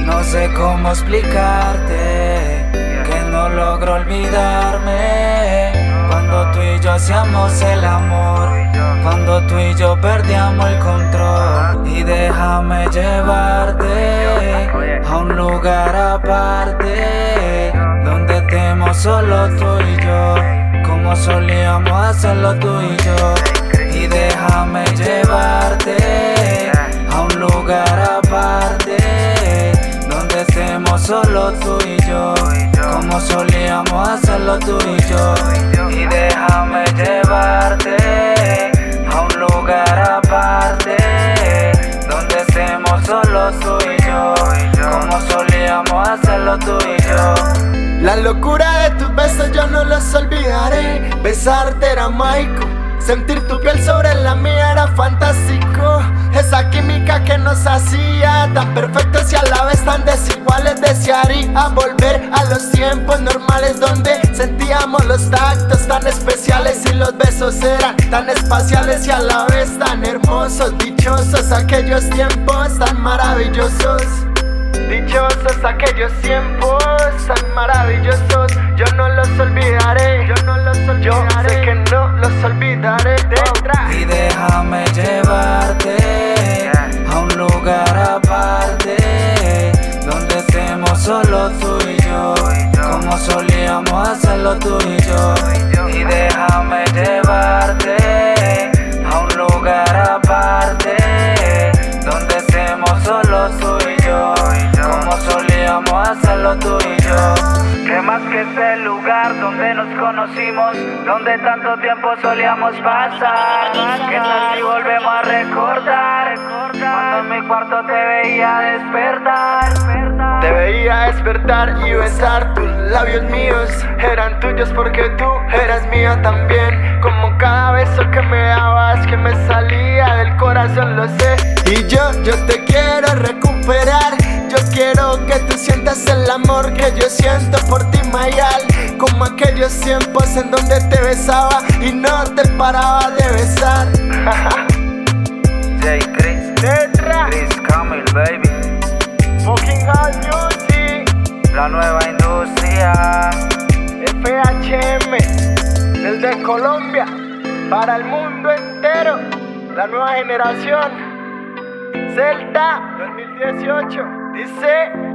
No sé cómo explicarte que no logro olvidarme cuando tú y yo hacíamos el amor, cuando tú y yo perdíamos el control. Y déjame llevarte a un lugar aparte donde estemos solo tú y yo, como solíamos hacerlo tú y yo. Y déjame llevarte a un lugar aparte donde estemos solo tú y yo, como solíamos hacerlo tú y yo. Y déjame llevarte a un lugar aparte donde estemos solo tú y yo, como solíamos hacerlo tú y yo. La locura de tus besos yo no los olvidaré. Besarte era mágico, sentir tu piel sobre la mía era fantástico. Esa química que nos hacía tan perfectos y a la vez tan desiguales. Desearía volver a los tiempos normales donde sentíamos los tactos tan especiales y los besos eran tan espaciales y a la vez tan hermosos. Dichosos aquellos tiempos tan maravillosos. Dichosos aquellos tiempos tan maravillosos. Yo no los olvidaré, yo no los olvidaré. Yo sé que no los olvidaré. Y déjame llevarte a un lugar aparte donde estemos solo tú y yo, como solíamos hacerlo tú y yo. Y déjame llevarte a un lugar aparte donde estemos solo tú y yo, como solíamos hacerlo tú y yo. ¿Qué más que ese lugar donde nos conocimos, donde tanto tiempo solíamos pasar? ¿Qué tal si volvemos a recordar cuando en mi cuarto te veía despertar? Te veía despertar y besar tus labios míos. Eran tuyos porque tú eras mía también. Como cada beso que me dabas, que me salía del corazón, lo sé. Y yo te quiero recuperar. Yo quiero que tú sientas el amor que yo siento por ti, Mayal. Como aquellos tiempos en donde te besaba y no te paraba de besar. J. Chris, Chris Camille, baby. Fucking House Music, La nueva industria. FHM, desde Colombia para el mundo entero. La nueva generación, Celta 2018, dice.